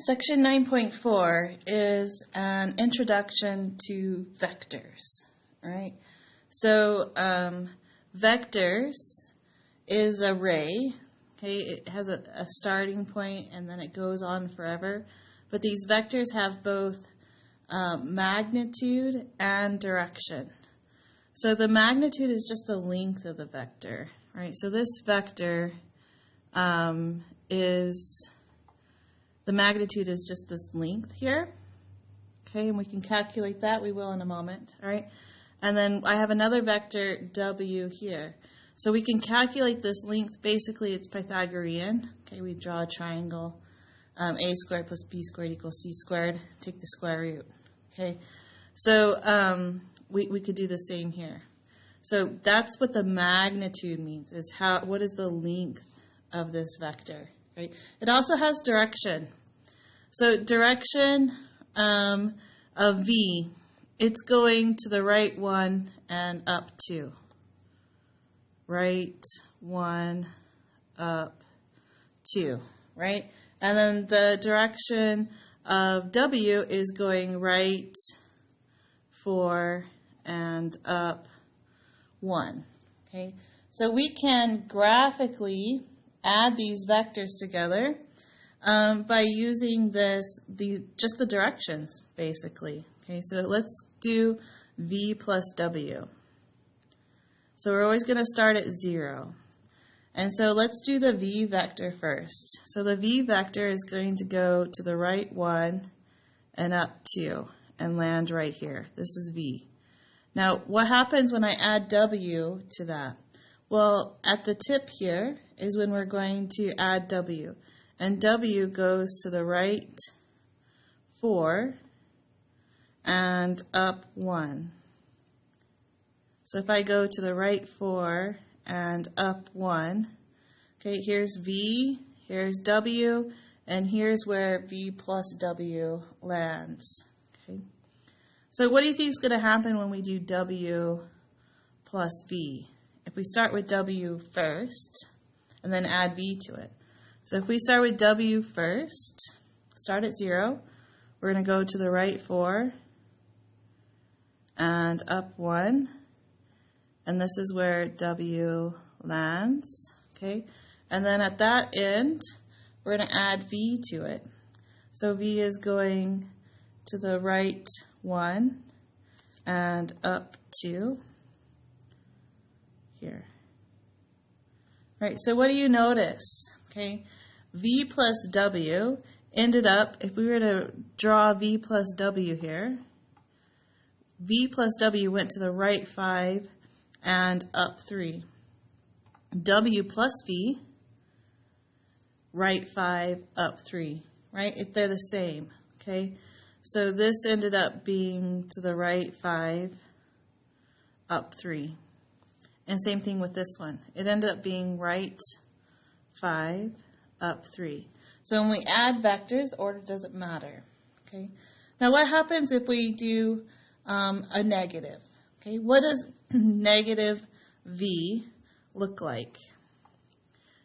Section 9.4 is an introduction to vectors, right? So vectors is an array, okay? It has a starting point and then it goes on forever. But these vectors have both magnitude and direction. So the magnitude is just the length of the vector, right? So this vector the magnitude is just this length here, okay, and we can calculate that. We will in a moment, all right? And then I have another vector, w, here. So we can calculate this length. Basically, it's Pythagorean. Okay, we draw a triangle, a squared plus b squared equals c squared. Take the square root, okay? So we could do the same here. So that's what the magnitude means, is what is the length of this vector. Right? It also has direction. So direction of v, it's going to the right 1 and up 2. Right 1, up 2. Right? And then the direction of w is going right 4 and up 1. Okay? So we can graphically add these vectors together by using just the directions, basically. Okay, so let's do v plus w. So we're always going to start at 0. And so let's do the v vector first. So the v vector is going to go to the right 1 and up 2 and land right here. This is v. Now, what happens when I add w to that? Well, at the tip here is when we're going to add w. And w goes to the right 4 and up 1. So if I go to the right 4 and up 1, okay, here's v, here's w, and here's where v plus w lands. Okay. So what do you think is going to happen when we do w plus v? If we start with w first and then add v to it. So if we start with w first, start at 0, we're going to go to the right 4 and up 1, and this is where w lands, okay? And then at that end, we're going to add v to it. So v is going to the right 1 and up 2. Here. Right, so what do you notice? Okay, v plus w ended up, if we were to draw v plus w here, v plus w went to the right 5 and up 3. W plus v, right 5, up 3. Right, if they're the same. Okay, so this ended up being to the right 5, up 3. And same thing with this one. It ended up being right 5, up 3. So when we add vectors, order doesn't matter. Okay. Now what happens if we do a negative? Okay. What does negative v look like?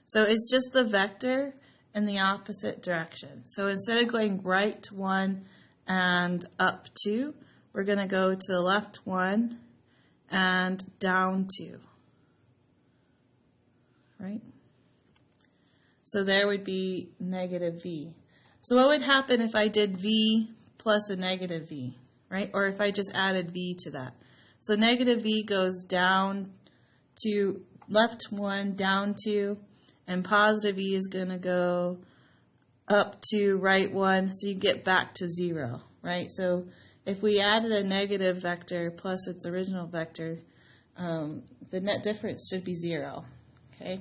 So it's just the vector in the opposite direction. So instead of going right 1 and up 2, we're going to go to the left 1 and down 2. Right? So there would be negative v. So what would happen if I did v plus a negative v, right? Or if I just added v to that. So negative v goes down to left 1, down 2, and positive v is going to go up to right 1, so you get back to 0, right? So if we added a negative vector plus its original vector, the net difference should be 0. Okay,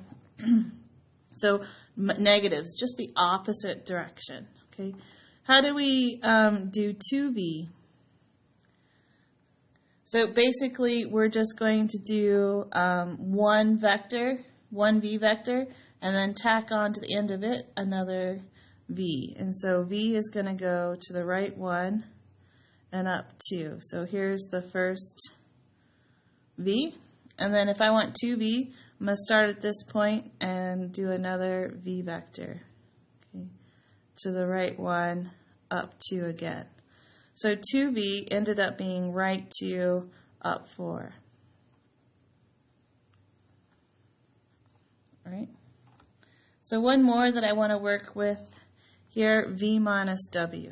so negatives, just the opposite direction. Okay, how do we do 2v? So basically, we're just going to do one v vector, and then tack on to the end of it another v. And so v is going to go to the right 1 and up 2. So here's the first v. And then if I want 2v, I'm going to start at this point and do another v vector. Okay. to the right 1, up 2 again. So 2v ended up being right 2, up 4. Right? So one more that I want to work with here, v minus w.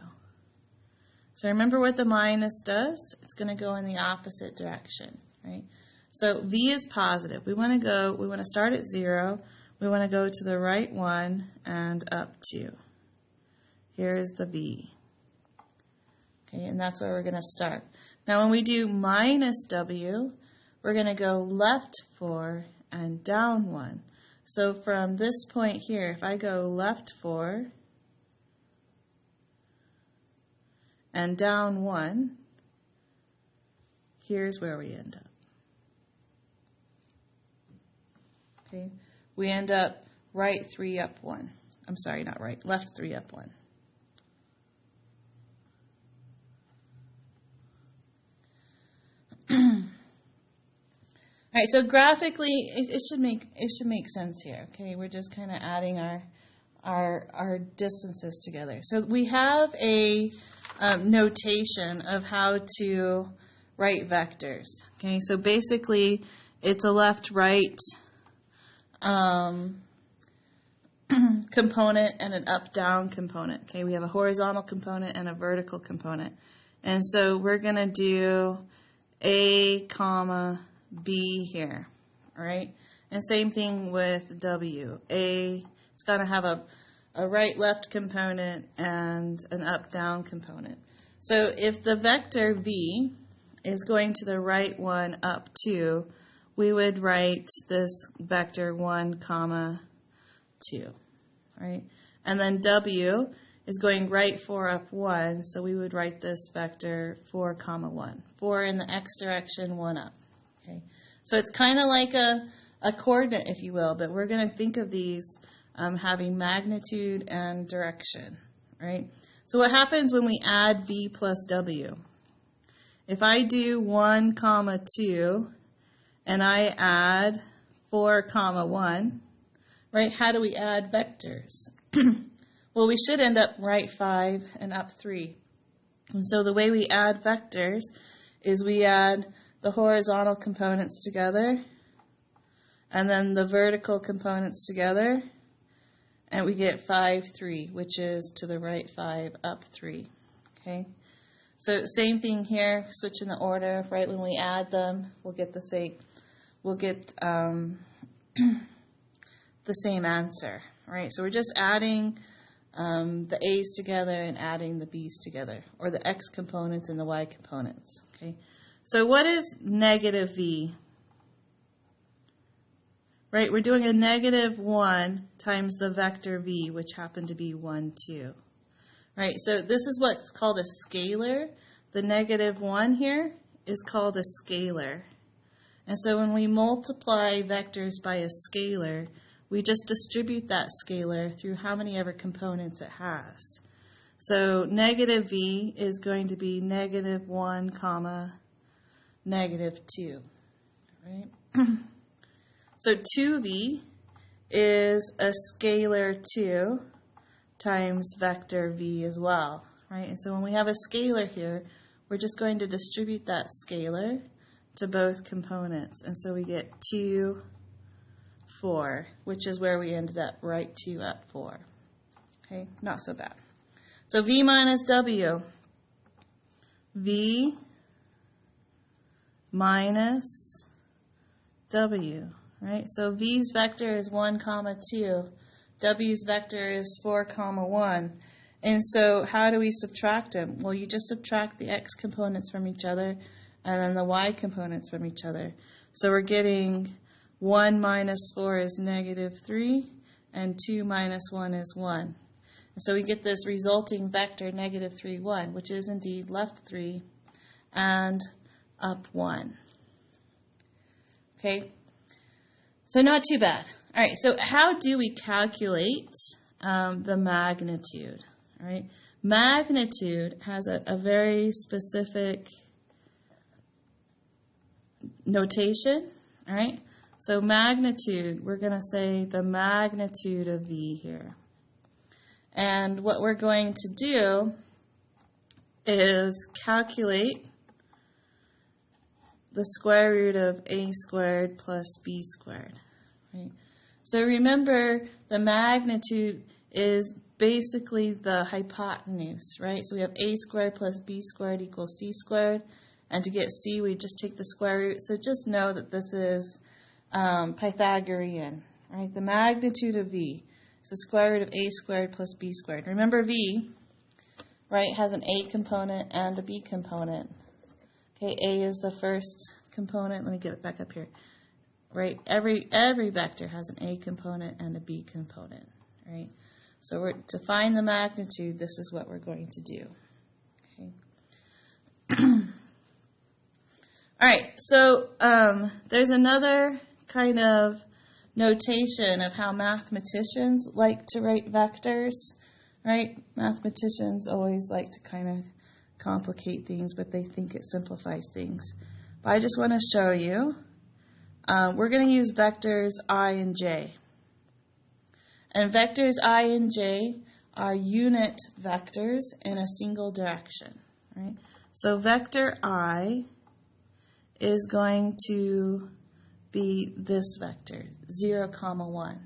So remember what the minus does? It's going to go in the opposite direction, right? So v is positive. We want to start at 0. We want to go to the right 1 and up 2. Here's the v. Okay, and that's where we're going to start. Now when we do minus w, we're going to go left 4 and down 1. So from this point here, if I go left 4 and down 1, here's where we end up. Okay, we end up right 3 up 1. I'm sorry, not right, left 3 up 1. All right, so graphically, it should make sense here. Okay, we're just kind of adding our distances together. So we have a notation of how to write vectors. Okay, so basically, it's a left-right component and an up-down component. Okay, we have a horizontal component and a vertical component, and so we're going to do A, comma B here, all right? And same thing with W. It's going to have a right-left component and an up-down component. So if the vector V is going to the right 1, up 2, we would write this vector 1, comma 2, right? And then W is going right 4, up 1, so we would write this vector 4, comma 1. 4 in the x direction, 1 up. Okay, so it's kind of like a coordinate, if you will, but we're going to think of these having magnitude and direction, right? So what happens when we add v plus w? If I do 1, comma 2, and I add 4, comma 1, right, how do we add vectors? Well, we should end up right 5 and up 3. And so the way we add vectors is we add the horizontal components together, and then the vertical components together, and we get 5, 3, which is to the right 5, up 3. Okay, so same thing here, switching the order. Right when we add them, we'll get the same. We'll get the same answer. Right, so we're just adding the A's together and adding the B's together, or the X components and the Y components. Okay. So what is negative v? Right, we're doing a negative 1 times the vector v, which happened to be 1, 2. Right, so this is what's called a scalar. The negative 1 here is called a scalar. And so when we multiply vectors by a scalar, we just distribute that scalar through how many ever components it has. So negative v is going to be negative 1, comma, negative 2, right? So 2v is a scalar 2 times vector v as well, right? And so when we have a scalar here, we're just going to distribute that scalar to both components. And so we get 2, 4, which is where we ended up, right 2, up 4. Okay, not so bad. So v minus w. V minus w, right? So v's vector is 1, comma 2. W's vector is 4, comma 1. And so how do we subtract them? Well, you just subtract the x components from each other and then the y components from each other. So we're getting 1 minus 4 is negative 3, and 2 minus 1 is 1. And so we get this resulting vector, negative 3, 1, which is indeed left 3 and up 1. Okay, so not too bad. All right, so how do we calculate the magnitude? All right, magnitude has a very specific notation. All right, so magnitude, we're going to say the magnitude of v here. And what we're going to do is calculate the square root of a squared plus b squared. Right? So remember, the magnitude is basically the hypotenuse, right? So we have a squared plus b squared equals c squared. And to get c, we just take the square root. So just know that this is Pythagorean, right? The magnitude of v is the square root of a squared plus b squared. Remember, v, right, has an a component and a b component. Okay, a is the first component. Let me get it back up here. Right, every vector has an a component and a b component, right? So to find the magnitude, this is what we're going to do. Okay. All right, so there's another kind of notation of how mathematicians like to write vectors, right? Mathematicians always like to kind of complicate things, but they think it simplifies things. But I just want to show you. We're going to use vectors I and j. And vectors I and j are unit vectors in a single direction, right? So vector I is going to be this vector, 0, 1.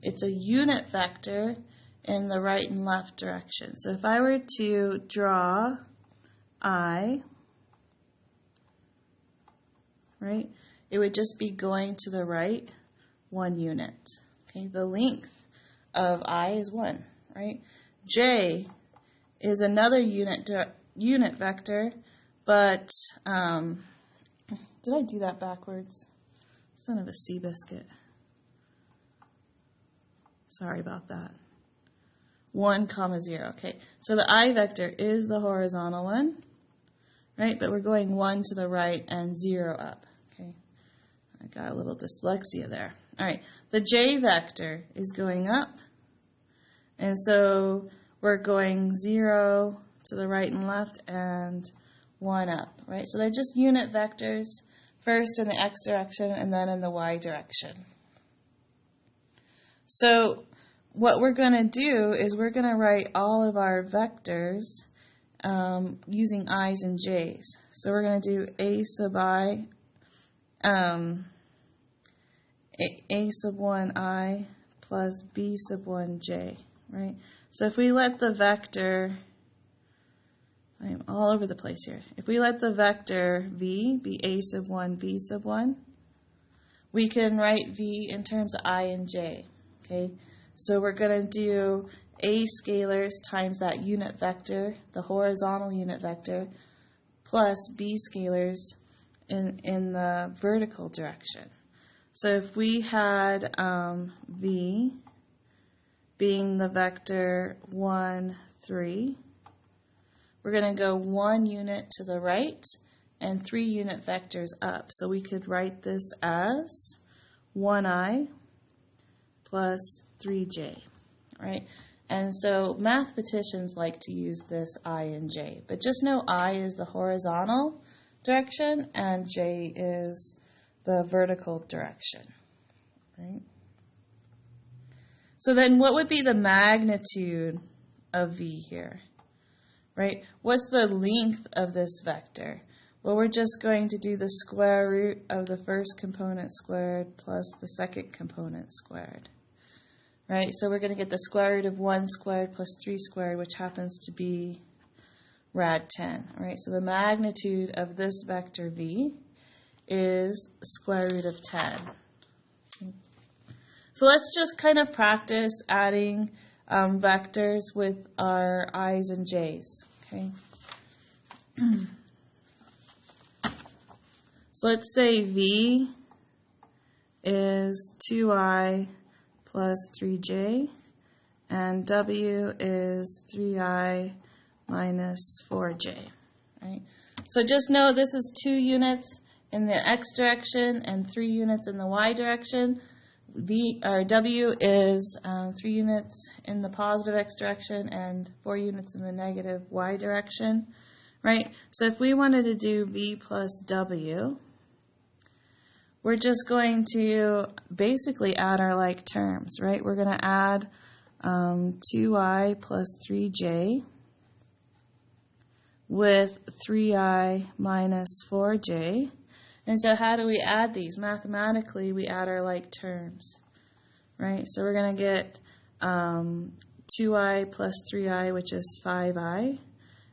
It's a unit vector in the right and left direction. So if I were to draw I, right, it would just be going to the right 1 unit. Okay, the length of I is 1, right? J is another unit vector, but did I do that backwards? Son of a sea biscuit. Sorry about that. 1, 0. Okay, so the I vector is the horizontal one, right? But we're going 1 to the right and 0 up. Okay, I got a little dyslexia there. All right, the J vector is going up, and so we're going 0 to the right and left and 1 up, right? So they're just unit vectors, first in the x direction and then in the y direction. So what we're going to do is we're going to write all of our vectors using i's and j's. So we're going to do a sub I, a sub 1 I plus b sub 1 j, right? So if we let the vector, I'm all over the place here. If we let the vector v be a sub 1, b sub 1, we can write v in terms of I and j, okay? So we're going to do a scalars times that unit vector, the horizontal unit vector, plus b scalars in the vertical direction. So if we had v being the vector 1, 3, we're going to go 1 unit to the right and 3 unit vectors up. So we could write this as 1i plus 3j, right? And so mathematicians like to use this I and j, but just know I is the horizontal direction and j is the vertical direction, right? So then what would be the magnitude of v here, right? What's the length of this vector? Well, we're just going to do the square root of the first component squared plus the second component squared, right? So we're going to get the square root of 1 squared plus 3 squared, which happens to be rad 10, all right? So the magnitude of this vector v is square root of 10. So let's just kind of practice adding vectors with our i's and j's, okay? So let's say v is 2i plus 3j, and w is 3i minus 4j, right? So just know this is 2 units in the x direction and 3 units in the y direction. W is 3 units in the positive x direction and 4 units in the negative y direction, right? So if we wanted to do v plus w, we're just going to basically add our like terms, right? We're going to add 2i plus 3j with 3i minus 4j. And so how do we add these? Mathematically, we add our like terms, right? So we're going to get 2i plus 3i, which is 5i,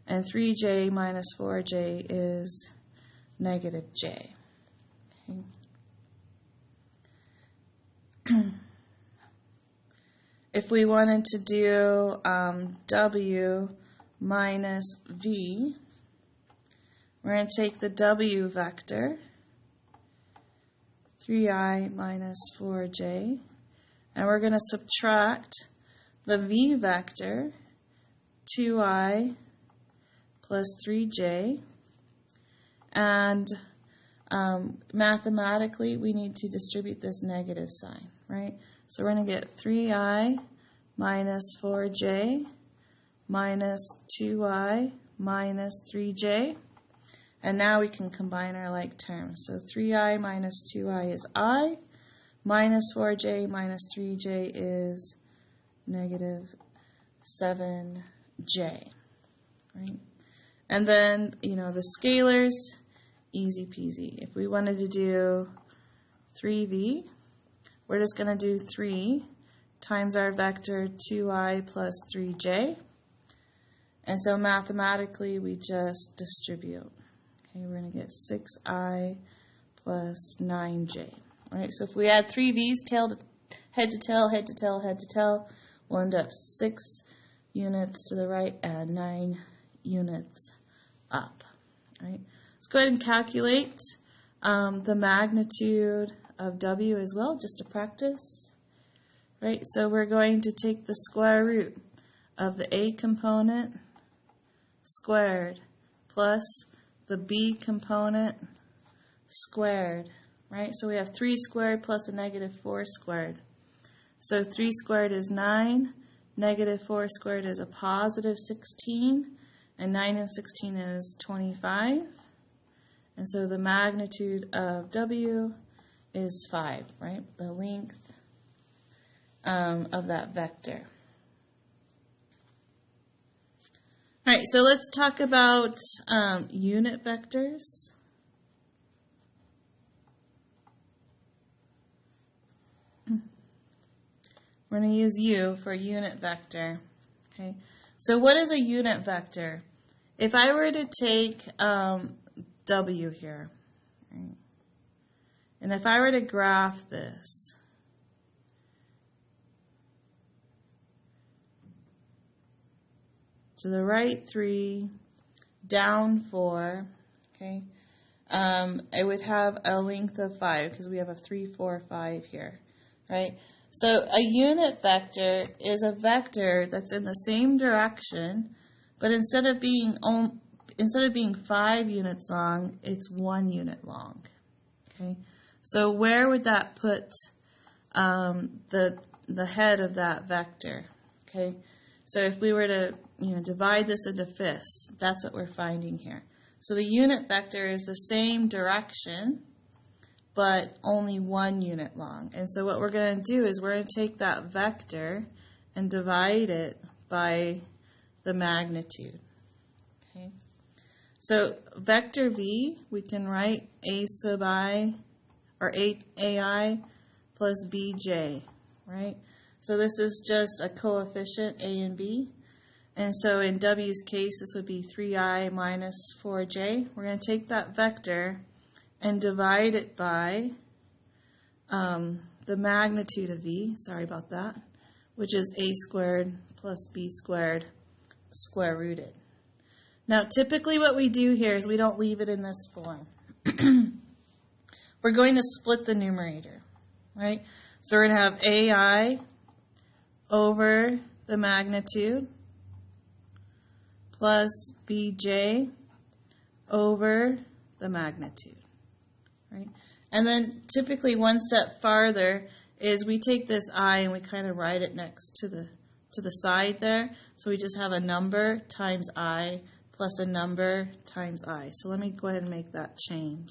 and 3j minus 4j is negative j. Okay. If we wanted to do w minus v, we're going to take the w vector, 3i minus 4j, and we're going to subtract the v vector, 2i plus 3j, and mathematically we need to distribute this negative sign, right? So we're going to get 3i minus 4j minus 2i minus 3j. And now we can combine our like terms. So 3i minus 2i is I, minus 4j minus 3j is negative 7j. Right? And then, the scalars, easy peasy. If we wanted to do 3v, we're just going to do 3 times our vector 2i plus 3j. And so mathematically, we just distribute. Okay, we're going to get 6i plus 9j. All right, so if we add 3 v's, head to tail, head to tail, head to tail, we'll end up 6 units to the right and 9 units up. All right, let's go ahead and calculate the magnitude of w as well, just to practice. Right, so we're going to take the square root of the a component squared plus the b component squared, right? So we have 3 squared plus a negative 4 squared. So 3 squared is 9, negative 4 squared is a positive 16, and 9 and 16 is 25. And so the magnitude of w is 5, right? The length of that vector. All right, so let's talk about unit vectors. We're going to use u for unit vector. Okay, so what is a unit vector? If I were to take w here, right, and if I were to graph this, to the right 3, down 4, okay, it would have a length of 5 because we have a 3, 4, 5 here, right? So a unit vector is a vector that's in the same direction, but instead of being 5 units long, it's 1 unit long. Okay, so where would that put the head of that vector? Okay, so if we were to divide this into fifths, that's what we're finding here. So the unit vector is the same direction, but only 1 unit long. And so what we're going to do is we're going to take that vector and divide it by the magnitude. Okay. So vector v, we can write a sub I, or ai plus bj, right? So this is just a coefficient, a and b. And so in w's case, this would be 3i minus 4j. We're going to take that vector and divide it by the magnitude of v, sorry about that, which is a squared plus b squared square rooted. Now, typically what we do here is we don't leave it in this form. We're going to split the numerator, right? So we're going to have ai over the magnitude plus bj over the magnitude, right? And then typically one step farther is we take this I and we kind of write it next to the side there. So we just have a number times I plus a number times I. So let me go ahead and make that change,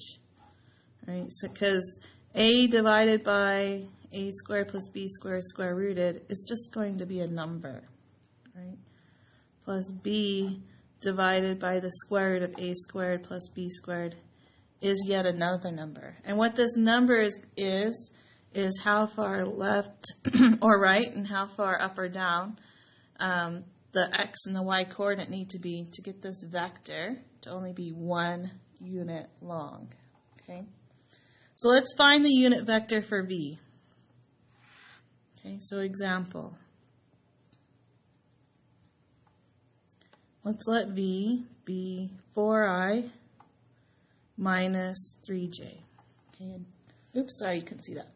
right? So because a divided by a squared plus b squared square rooted is just going to be a number, right? Plus b divided by the square root of a squared plus b squared is yet another number. And what this number is how far left or right and how far up or down the x and the y coordinate need to be to get this vector to only be 1 unit long. Okay, so let's find the unit vector for v. Okay, so example. Let's let v be 4i minus 3j. Okay, oops, sorry, you couldn't see that.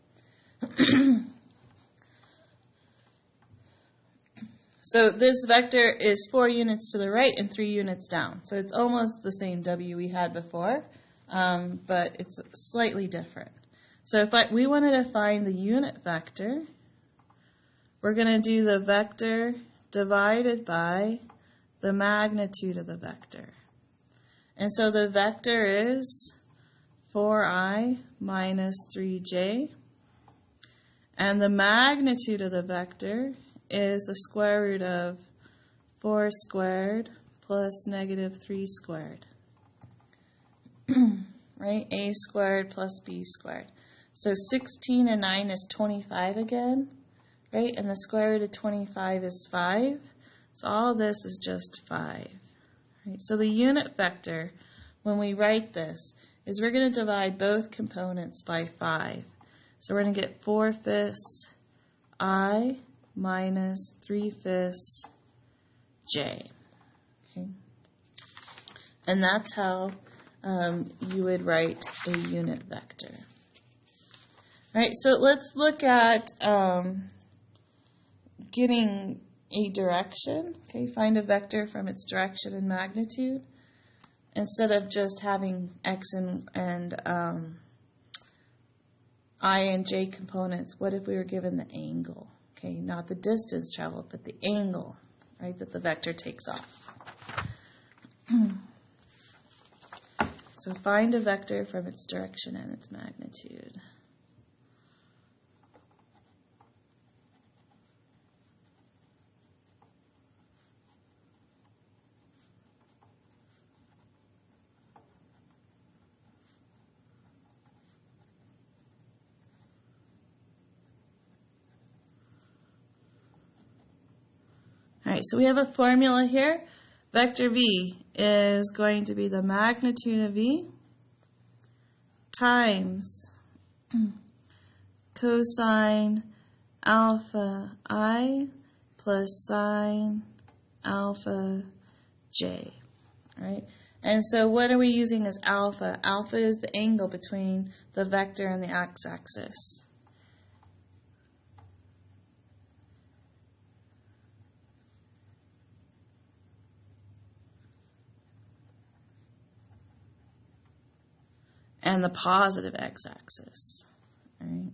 So this vector is 4 units to the right and 3 units down. So it's almost the same w we had before, but it's slightly different. So if we wanted to find the unit vector, we're going to do the vector divided by the magnitude of the vector. And so the vector is 4i minus 3j. And the magnitude of the vector is the square root of 4 squared plus negative 3 squared. Right? A squared plus b squared. So 16 and 9 is 25 again. Right? And the square root of 25 is 5. So all this is just 5. Right? So the unit vector, when we write this, is we're going to divide both components by 5. So we're going to get 4/5 I minus 3/5 j. Okay? And that's how you would write a unit vector. All right, so let's look at getting a direction. Okay, find a vector from its direction and magnitude instead of just having x and I and j components. What if we were given the angle? Okay, not the distance traveled, but the angle, right, that the vector takes off. So find a vector from its direction and its magnitude. All right, so we have a formula here. Vector v is going to be the magnitude of v times cosine alpha I plus sine alpha j. All right, and so what are we using as alpha? Alpha is the angle between the vector and the x-axis. And the positive x-axis. Right?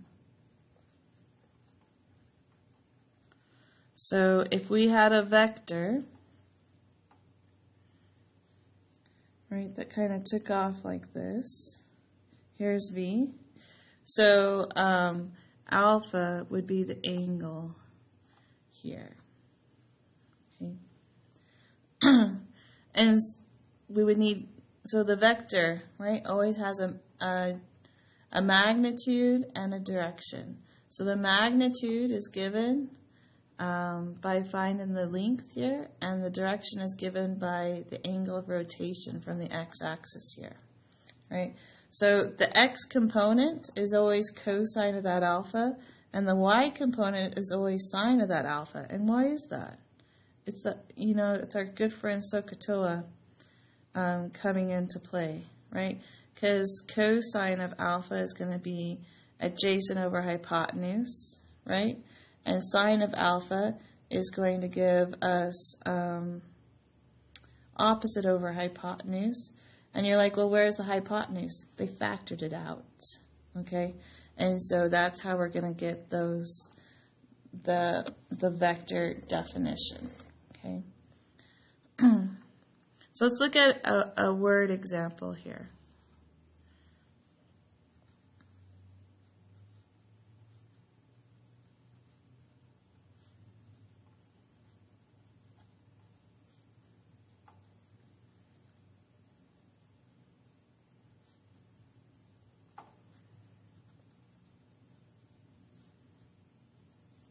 So if we had a vector, right, that kind of took off like this, here's v. So alpha would be the angle here. Okay. And we would need, so the vector, right, always has a magnitude and a direction. So the magnitude is given by finding the length here, and the direction is given by the angle of rotation from the x-axis here, right? So the x component is always cosine of that alpha, and the y component is always sine of that alpha. And why is that? It's it's our good friend SOHCAHTOA coming into play, right? Because cosine of alpha is going to be adjacent over hypotenuse, right? And sine of alpha is going to give us opposite over hypotenuse. And you're like, well, where's the hypotenuse? They factored it out, okay? And so that's how we're going to get those, the vector definition, okay? So let's look at a word example here.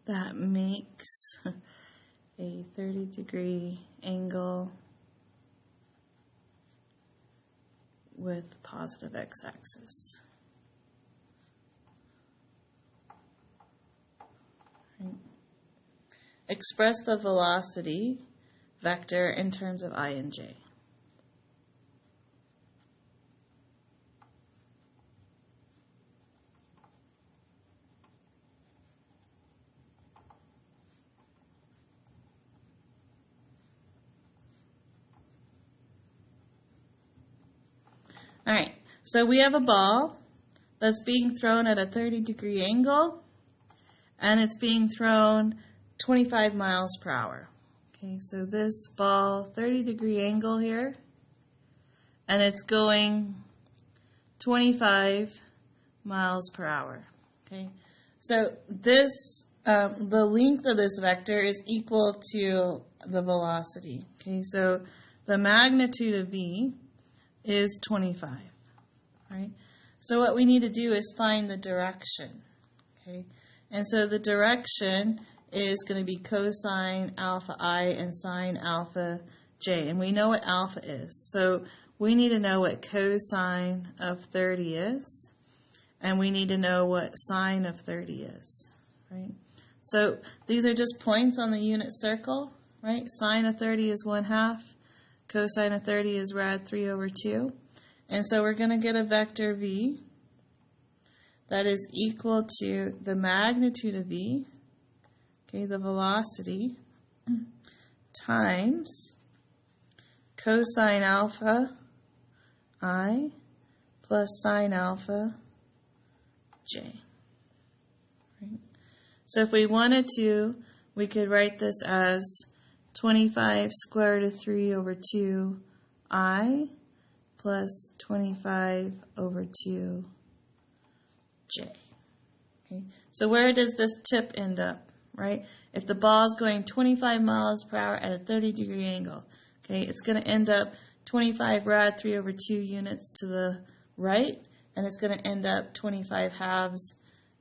that makes a 30-degree angle with positive x-axis. Right. Express the velocity vector in terms of I and j. All right, so we have a ball that's being thrown at a 30-degree angle, and it's being thrown 25 miles per hour. Okay, so this ball, 30-degree angle here, and it's going 25 miles per hour. Okay, so this, the length of this vector is equal to the velocity. Okay, so the magnitude of v is 25, right? So what we need to do is find the direction, okay? And so the direction is going to be cosine alpha I and sine alpha j, and we know what alpha is. So we need to know what cosine of 30 is, and we need to know what sine of 30 is, right? So these are just points on the unit circle, right? Sine of 30 is 1/2. Cosine of 30 is rad 3/2. And so we're going to get a vector v that is equal to the magnitude of v, okay, the velocity, times cosine alpha I plus sine alpha j. Right? So if we wanted to, we could write this as 25 square root of 3/2 I plus 25/2 j. Okay, so where does this tip end up, right? If the ball is going 25 miles per hour at a 30-degree angle, okay, it's going to end up 25 rad 3/2 units to the right, and it's going to end up 25 halves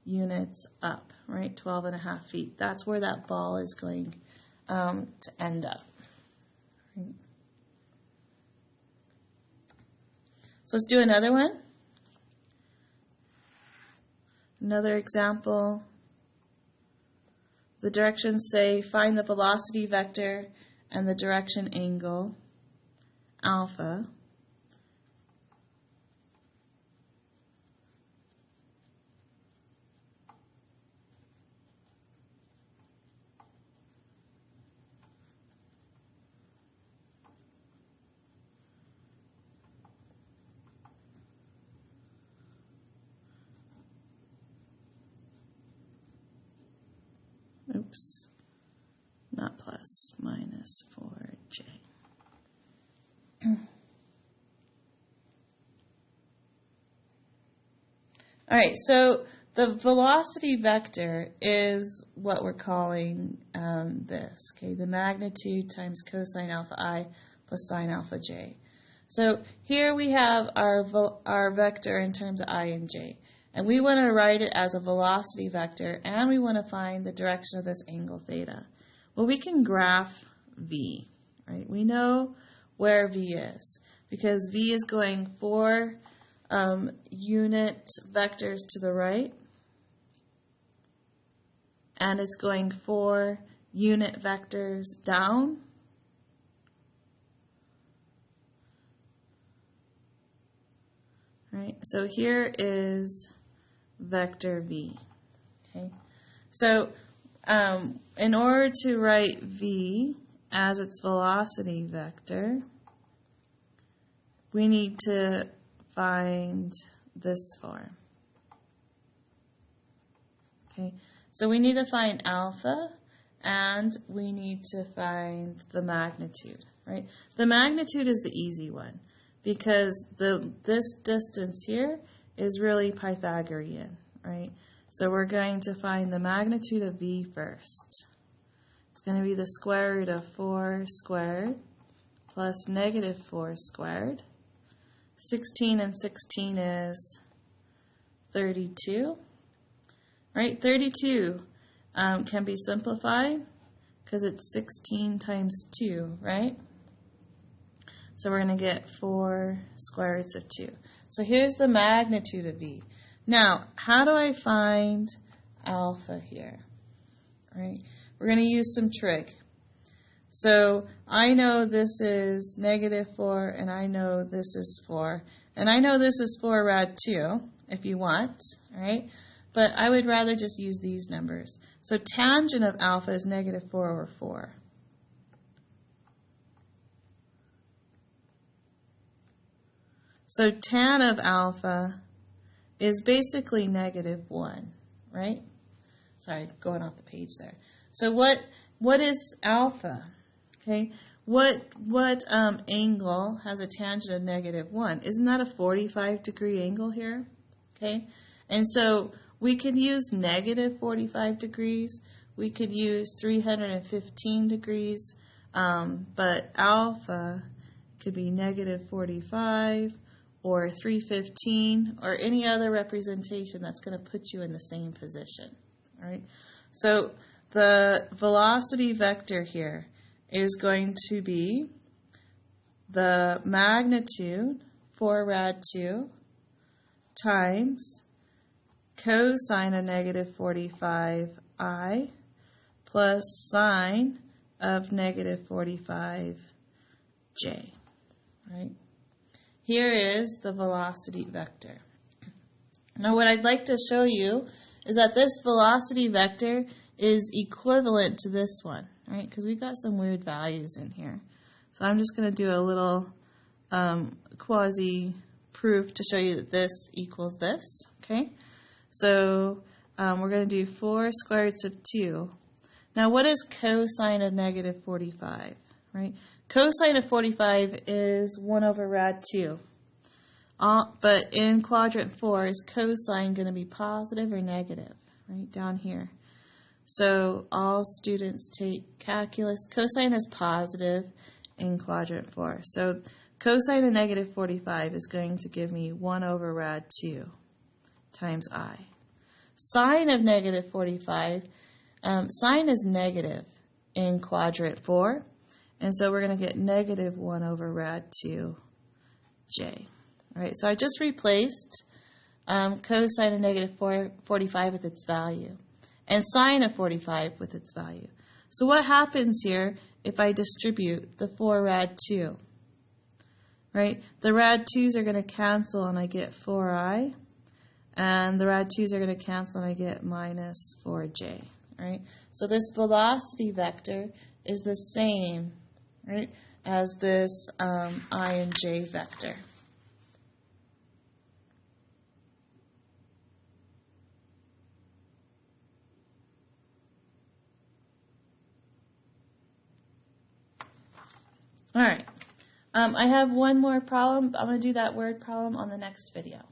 units up, right? 12.5 feet. That's where that ball is going to end up. Right. So let's do another one. Another example. The directions say find the velocity vector and the direction angle, alpha. Oops, not plus, minus 4j. All right, so the velocity vector is what we're calling this, okay, the magnitude times cosine alpha I plus sine alpha j. So here we have our vector in terms of I and j. And we want to write it as a velocity vector, and we want to find the direction of this angle theta. Well, we can graph v, right? We know where v is, because v is going 4 unit vectors to the right, and it's going 4 unit vectors down. Right? So here is vector v. Okay, so in order to write v as its velocity vector, we need to find this form. Okay, so we need to find alpha, and we need to find the magnitude. Right, the magnitude is the easy one, because this distance here is really Pythagorean, right? So we're going to find the magnitude of v first. It's going to be the square root of 4 squared plus negative 4 squared. 16 and 16 is 32, right? 32. can be simplified because it's 16 times 2, right? So we're going to get 4 square roots of 2. So here's the magnitude of V. Now, how do I find alpha here? Right? We're going to use some trig. So I know this is -4, and I know this is 4. And I know this is 4 rad 2, if you want, all right? But I would rather just use these numbers. So tangent of alpha is -4 over 4. So tan of alpha is basically -1, right? Sorry, going off the page there. So what is alpha? Okay, what angle has a tangent of -1? Isn't that a 45-degree angle here? Okay, and so we could use -45 degrees. We could use 315 degrees, but alpha could be -45 or 315 or any other representation that's going to put you in the same position. All right. So the velocity vector here is going to be the magnitude 4 rad 2 times cosine of -45I plus sine of -45J. Right? Here is the velocity vector. Now what I'd like to show you is that this velocity vector is equivalent to this one, right? Because we've got some weird values in here. So I'm just going to do a little quasi-proof to show you that this equals this, okay? So we're going to do 4 square roots of 2. Now what is cosine of -45, right? Cosine of 45 is 1 over rad 2. But in quadrant 4, is cosine going to be positive or negative? Right down here. So all students take calculus. Cosine is positive in quadrant 4. So cosine of -45 is going to give me 1 over rad 2 times I. Sine of -45, sine is negative in quadrant 4. And so we're going to get -1 over rad 2J. All right, so I just replaced cosine of -45 with its value and sine of 45 with its value. So what happens here if I distribute the 4 rad 2? Right, the rad 2's are going to cancel and I get 4I, and the rad 2's are going to cancel and I get -4J. Right, so this velocity vector is the same, right, as this I and J vector. All right, I have one more problem. I'm going to do that word problem on the next video.